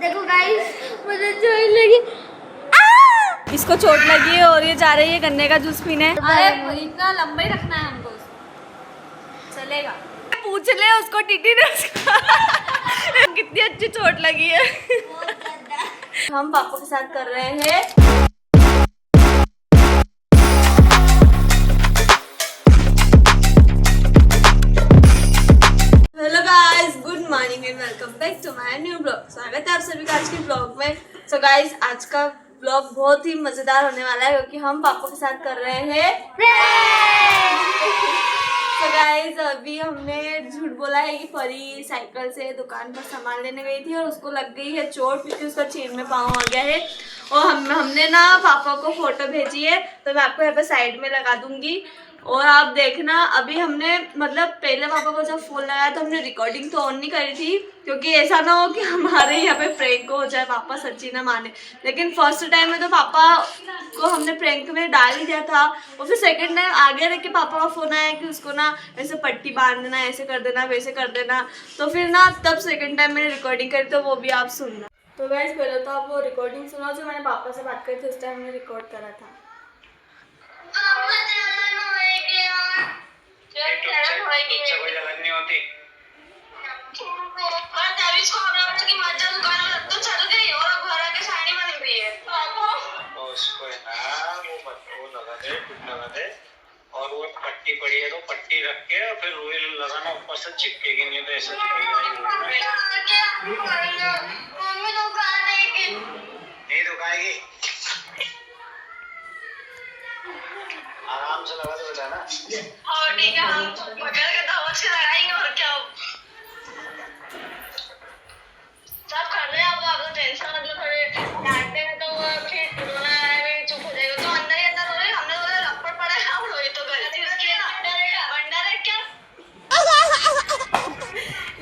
देखो गाइस, मुझे चोट लगी। इसको चोट लगी है और ये जा रही है गन्ने का जूस पीने। अरे इतना लंबा ही रखना है हमको, चलेगा। पूछ ले उसको टीटी ने कितनी अच्छी चोट लगी है। हम पापा के साथ कर रहे हैं hello guys, good morning and welcome back to my new blog. स्वागत है आप सभी का आज के ब्लॉग में। सो गाइस, आज का ब्लॉग बहुत ही मजेदार होने वाला है क्योंकि हम पापा के साथ कर रहे हैं तो गाइस, अभी हमने झूठ बोला है कि परी साइकिल से दुकान पर सामान लेने गई थी और उसको लग गई है चोट क्योंकि उसका चेन में पाँव आ गया है। और हमने ना पापा को फोटो भेजी है तो मैं आपको यहाँ पे साइड में लगा दूंगी और आप देखना। अभी हमने मतलब पहले पापा को जब फोन लगाया तो हमने रिकॉर्डिंग तो ऑन नहीं करी थी क्योंकि ऐसा ना हो कि हमारे यहाँ पे प्रैंक हो जाए, पापा सच्ची ना माने। लेकिन फर्स्ट टाइम में तो पापा को हमने प्रैंक में डाल ही दिया था और फिर सेकंड टाइम आगे रख के पापा का फोन आया कि उसको ना ऐसे पट्टी बांध देना, ऐसे कर देना, वैसे कर देना। तो फिर ना तब सेकंड टाइम मैंने रिकॉर्डिंग करी तो वो भी आप सुनना। तो गाइस, पहले तो आप वो रिकॉर्डिंग सुना जो मैंने पापा से बात करी थी, उस टाइम मैंने रिकॉर्ड करा था। और वो पट्टी पड़ी है तो पट्टी रख के और फिर रुई लगाना, ऊपर से चिपकेगी नहीं तो ऐसे नहीं दुखाएगी। आराम से लगा दो बेटा ना। हाँ ठीक है, हम पकड़ के धवल से लगाएंगे और क्या सब कर रहे हैं। अब टेंशन मतलब थोड़े डांटते हैं तो वो फिर रोना में चुप हो जाएगा तो अंदर ही अंदर रोए। हमने बोला लपड़ पड़ा है, हम रोए तो गलती उसकी है ना, बंडर है क्या।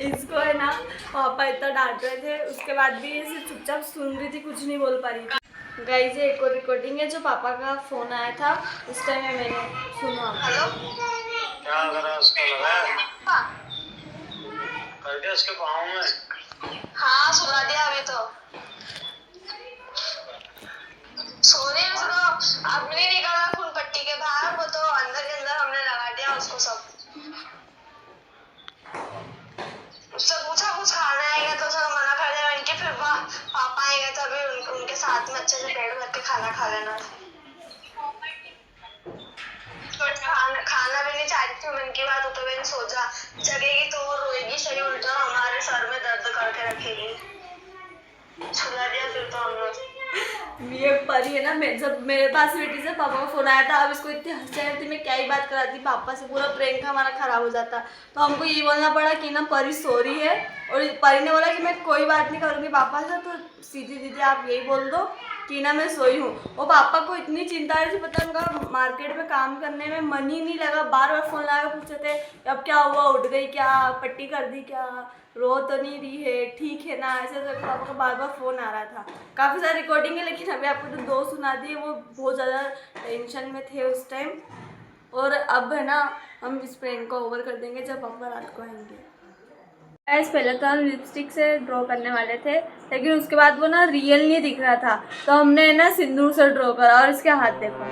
इसको है ना पापा इतना डांट रहे थे, उसके बाद भी ऐसे चुपचाप सुन रही थी, कुछ नहीं बोल पा रही थी। गाइस, ये एक और रिकॉर्डिंग है जो पापा का फोन आया था उस टाइम में मैंने सुना। हेलो, क्या करा उसको लगा कर दिया उसके पाँव में। हाँ सुला दिया अभी तो सोने उसको अब नहीं निकला खून पट्टी के बाहर, वो तो अंदर के अंदर हमने लगा दिया उसको। सब उससे पूछा कुछ खाना आएगा तो सब मना कर दिया इनके। फिर पापा आएंगे तो अभी उनके साथ में अच्छे से पेट भर के खाना खा लेना। खाना भी नहीं चाहती थी मन की बात, तो मैंने सोचा जगेगी तो वो रोएगी सही, उल्टा हमारे सर में दर्द करके रखेगी। छुला दिया फिर तो हमने। ये परी है ना, जब मेरे पास बेटी से पापा का फोन आया था, अब इसको इतनी हंसी आ रही थी, मैं क्या ही बात कराती पापा से, पूरा प्रैंक हमारा खराब हो जाता। तो हमको ये बोलना पड़ा कि ना परी सो रही है और परी ने बोला कि मैं कोई बात नहीं करूँगी पापा से, तो सीधी दीदी आप यही बोल दो कि ना मैं सोई हूँ। और पापा को इतनी चिंता रही थी, पता उनका मार्केट में काम करने में मन ही नहीं लगा, बार बार फोन लगा पूछते थे अब क्या हुआ, उठ गई क्या, पट्टी कर दी क्या, रो तो नहीं रही है, ठीक है ना, ऐसे तो पापा का बार बार फ़ोन आ रहा था। काफ़ी सारी रिकॉर्डिंग है लेकिन अभी आपको तो 2 सुना दी, वो बहुत ज़्यादा टेंशन में थे उस टाइम। और अब है ना हम इस प्रैंक को ओवर कर देंगे जब पापा रात को आएंगे। ऐसे पहले तो हम लिपस्टिक से ड्रॉ करने वाले थे लेकिन उसके बाद वो ना रियल नहीं दिख रहा था तो हमने ना सिंदूर से ड्रॉ करा। और इसके हाथ देखो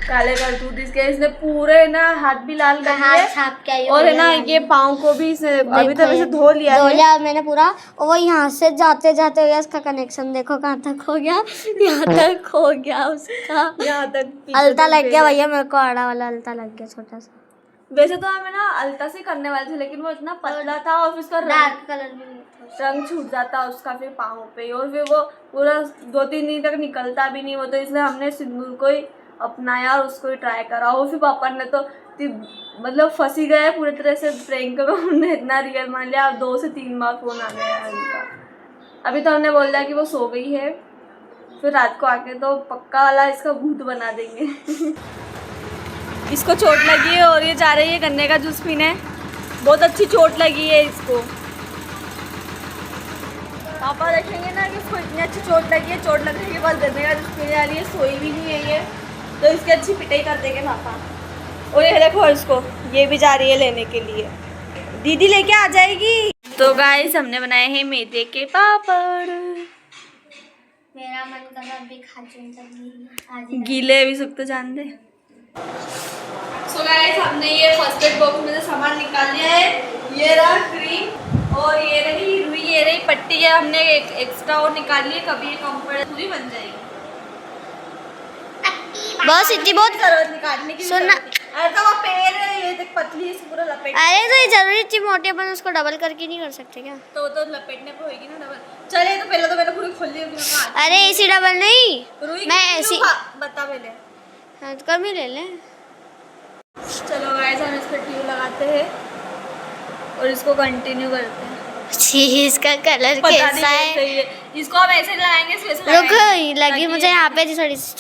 काले कर दूध, इसने पूरे ना हाथ भी लाल कर दिए और है ना ये पाँव को भी अभी तक वैसे धो लिया मैंने पूरा। और वो यहाँ से जाते जाते हो गया, इसका कनेक्शन देखो कहाँ तक हो गया, यहाँ तक हो गया उसका, यहाँ तक अलता लग गया भैया, मेरे को आड़ा वाला अलता लग गया छोटा सा। वैसे तो हमें ना अलता से करने वाले थे लेकिन वो इतना पतला था और उसका डार्क कलर में रंग छूट जाता उसका फिर पाँव पे, और फिर वो पूरा 2-3 दिन तक निकलता भी नहीं वो, तो इसलिए हमने सिंदूर को ही अपनाया और उसको ही ट्राई करा। और फिर पापा ने तो मतलब फंसी गए पूरी तरह से प्रैंक में, उन्होंने इतना रियल मान लिया। 2 से 3 बार फोन आ गया है उनका। अभी तो हमने बोल दिया कि वो सो गई है, फिर रात को आके तो पक्का वाला इसका भूत बना देंगे। इसको चोट लगी है और ये जा रही है गन्ने का जूस पीने, बहुत अच्छी चोट लगी है इसको। पापा देखेंगे ना कि इसको इतनी अच्छी चोट लगी है, चोट लगने के बाद गन्ने का जूस पीने वाली है, सोई भी नहीं है ये, तो इसकी अच्छी पिटाई कर देंगे पापा। और ये देखो इसको, ये भी जा रही है लेने के लिए, दीदी लेके आ जाएगी। तो गाइस हमने बनाए हैं मैदे के पापड़। मेरा मन कर रहा अभी खा आज गीले भी सुख तो जान दे। सो गाइस हमने ये फर्स्ट एड बॉक्स में से सामान निकाल लिया है। ये रहा क्रीम और ये रही रुई, ये रही पट्टी। ये हमने एक एक्स्ट्रा और निकाल ली है, कभी ये कम पड़े पूरी बन जाएगी। बस इतनी बहुत जरूरत निकालने की सुनना। अरे तो वो पैर है ये देख पतली, इसको पूरा लपेट। अरे तो ये जरूरी इतनी मोटी अपन उसको डबल करके नहीं कर सकते क्या? तो लपेटने पे होगी ना डबल। चले तो पहले तो मैंने पूरी खोल ली होगी। अरे ऐसी डबल नहीं, रुई मैं कितनी ऐसी बता पहले। हाँ तो कम ही ले ले। चलो गाइस हम इस पर ट्यूब लगाते हैं और इसको कंटिन्यू करते हैं। इसका कलर पता कैसा नहीं है? कैसे ही है। इसको हम ऐसे लगाएंगे, वैसे रुक लगाएंगे। लगी मुझे यहाँ पे थोड़ी सी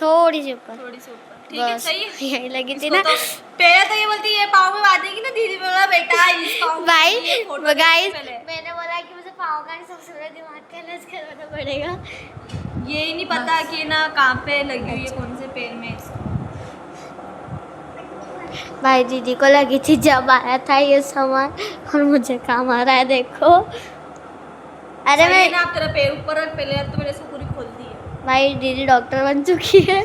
ऊपर। थोड़ी सी ऊपर ठीक है, बस सही है। यही लगी थी इसको ना। तो पहले तो ये बोलती है ये पाँव में बांधेगी ना, दीदी बोला बेटा इस पाँव में भाई ये फोटो देखो गाइस पहले। मैंने बोला कि मुझे पाँव का नहीं, सबसे पहले दिमाग का इलाज करवाना पड़ेगा। ये ही नहीं पता कि ना कहाँ पे लगी हुई है, कौन से पैर में। भाई दीदी को लगी थी जब आया था ये सामान और मुझे काम आ रहा है देखो। अरे सही मैं है ना, आप तेरा पैर ऊपर रख पहले, तो मैंने इसको पूरी खोल दी है। भाई दीदी डॉक्टर बन चुकी है।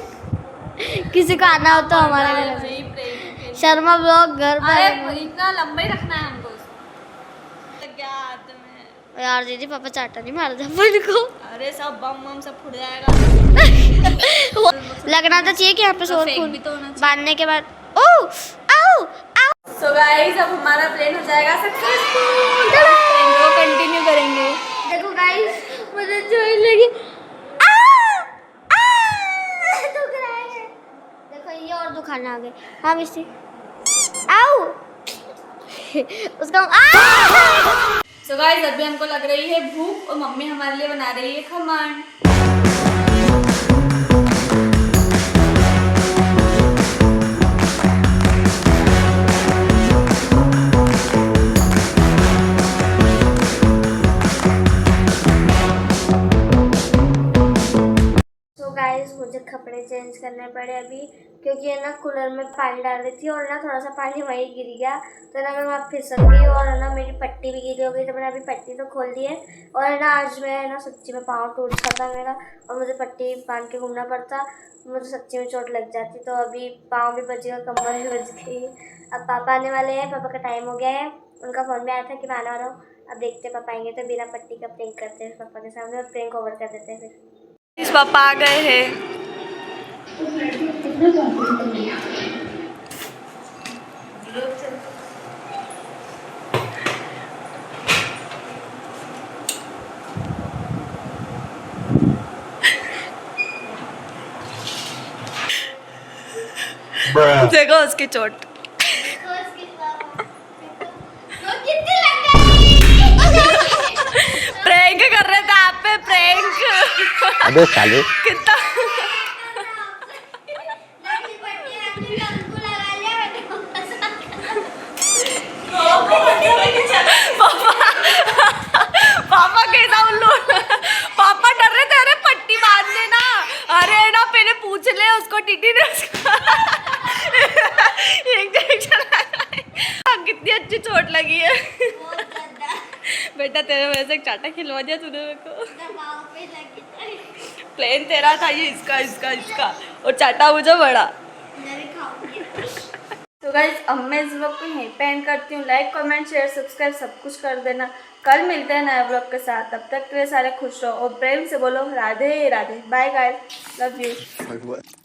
किसी को आना हो तो हमारे घर से। वही प्रेम के लिए। शर्मा ब्लॉग घर अरे पर। इतना लंबा ही रखना है हमको उसको। क्या हाथ में यार दीदी पापा चाटा नहीं मार दे अपन को। अरे सब बम सब फुट जाएगा। लगना तो चाहिए कि यहाँ पे तो शोर फेंक खून भी तो होना चाहिए। बांधने के बाद ओ आओ आओ। सो गाइस अब हमारा प्लान हो जाएगा सक्सेसफुल। प्लान को कंटिन्यू करेंगे। देखो गाइस मुझे जोर लगी। दुख रहा है। देखो ये और दुखाना आ गए। हाँ मिस्टी आओ। उसका सो गाइस अभी हमको लग रही है भूख और मम्मी हमारे लिए बना रही है खमन। गाइस मुझे कपड़े चेंज करने पड़े अभी, क्योंकि है ना कूलर में पानी डाल रही थी और ना थोड़ा सा पानी वहीं गिर गया, तो ना मैं वहाँ फिसल गई और है ना मेरी पट्टी भी गीली हो गई। तो मैंने अभी पट्टी तो खोल दी है और है ना आज मैं है ना सच्ची में पाँव टूट जाता मेरा और मुझे पट्टी बांध के घूमना पड़ता, मुझे सच्ची में चोट लग जाती। तो अभी पाँव भी बच गया, कमर भी बच गई। अब पापा आने वाले हैं, पापा का टाइम हो गया है, उनका फ़ोन में आया था कि मैं आने वाला हूँ। अब देखते पापा आएंगे तो बिना पट्टी का प्रैंक करते हैं पापा के सामने और प्रैंक ओवर कर देते हैं। फिर इस पापा आ गए हैं। देखो उसकी चोट। प्रैंक कर रहे थे आप पे, प्रैंक। अबे साले कितना पापा कैसा उल्लू। पापा डर रहे थे, अरे पट्टी बांध लेना, अरे ना पहले पूछ ले उसको टीटी ने इंजेक्शन कितनी अच्छी चोट लगी है। बेटा तेरे वजह से एक चाटा खिलवा दिया तूने मेरे को। प्लेन तेरा था ये, इसका और चाटा मुझे बड़ा। तो गाइस अब मैं इस व्लॉग को यहीं पे एंड करती हूँ। लाइक कमेंट शेयर सब्सक्राइब सब कुछ कर देना। कल मिलते हैं नए व्लॉग के साथ, तब तक के लिए सारे खुश रहो और प्रेम से बोलो Radhe Radhe. Bye guys, love you.